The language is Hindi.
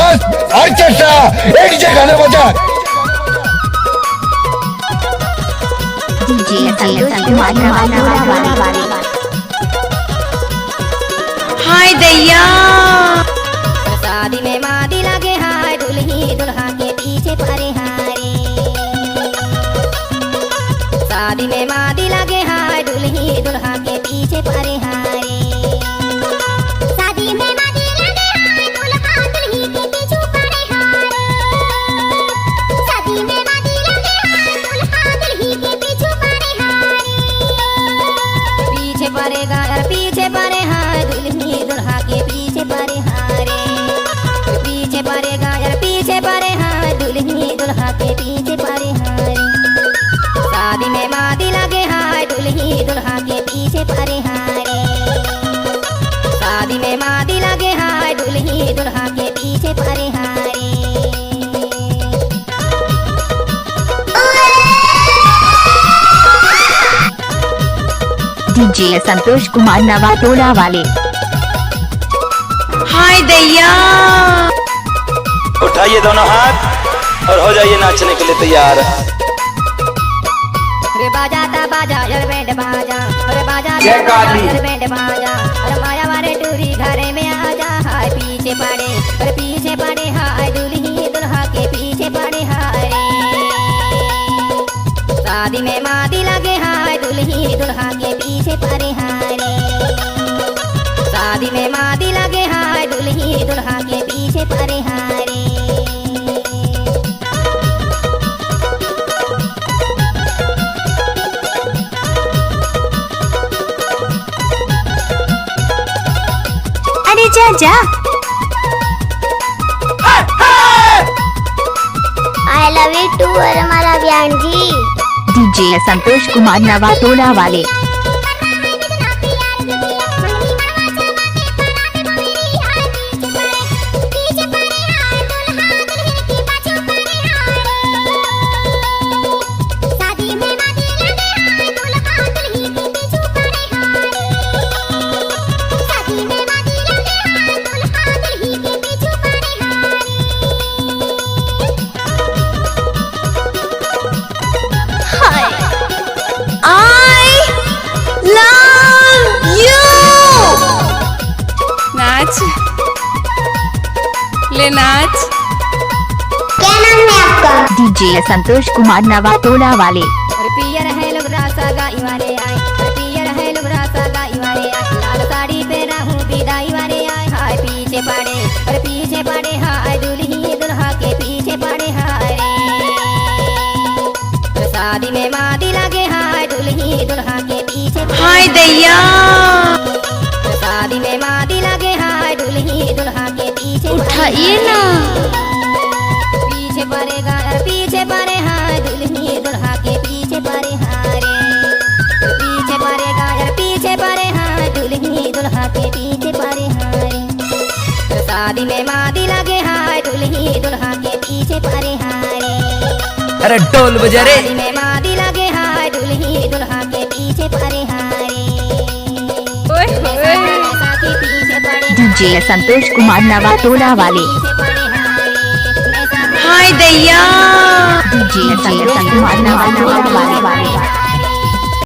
बस ऑर्केस्ट्रा एक नीचे गाना बजा। हाय दैया शादी में मादी लगे हाय दुल्ही दुल्हा के पीछे परे हाय। शादी में मादी लगे हाय दुल्ही दुल्हा के पीछे परे हाय। शादी में मादी लगे हाय दुल्हा दुल्ही के पीछे परे हाय। शादी में मादी लगे हाय दुल्हा दुल्ही के पीछे परे हाय। पीछे परेगा यार पीछे परे हाय दुल्ही दुल्हा के पीछे परे हाय। पीछे परेगा यार पीछे परे हाय दुल्ही दुल्हा के पीछे परे हाय। शादी में मादी लगे हाय दुल्ही दुल्हा के पीछे परे हाय। शादी में मादी लगे हाय दुल्ही दुल्हा के पीछे परे हाय। डीजे संतोष कुमार नवाटोला वाले। हाय दैया उठाइए दोनों हाथ और हो जाइए नाचने के लिए तैयार। रे बाजा ता बाजा यार बैंड बाजा। रे बाजा ता बाजा यार बैंड बाजा। अरे माया वाले टूरी घरे में आजा हाय पीछे पड़े। अरे पीछे पड़े हाय दुल्ही दुल्हा के पीछे पड़े हाय। शादी में मादी लगे हाय दुल्ही दुल्हा के पीछे पड़े हाय। शादी में मादी लगे हाय दुल्ही दुल्हा के पीछे पड़े हाय। अरे जा जा आई लव यू टू हमारा बयान जी। डीजे संतोष कुमार नवाटोला वाले। नाच ले नाच। क्या नाम है आपका? डीजे संतोष कुमार नवाटोला वाले। अरे पियर है लोग रासा गाई वाले आए। अरे पियर है लोग रासा गाई वाले आए। लाल साड़ी पे रहूं विदाई वाले आए हाय पीछे पड़े। अरे पीछे पड़े हाय दुल्ही दुल्हा के पीछे पड़े हाय। शादी में मादी लगे हाय दुल्ही दुल्हा के पीछे हाय दैया शादी में मादी लगे हाय दुल्ही दुल्हा के पीछे उठाइए ना। पीछे पड़ेगा यार पीछे पड़े हाय दुल्ही दुल्हा के पीछे पड़े हाय। पीछे पड़ेगा यार पीछे पड़े हाय दुल्ही दुल्हा के पीछे पड़े हाय। शादी में मादी लगे हाय दुल्ही दुल्हा के पीछे पड़े हाय। अरे ढोल बजा रे। शादी में मादी लगे हाय दुल्ही दुल्हा के पीछे पड़े हाय। साथी पीछे पड़े डीजे संतोष कुमार नवाटोला वाले। पीछे पड़े हाय। हाय दैया डीजे संतोष कुमार नवाटोला वाले।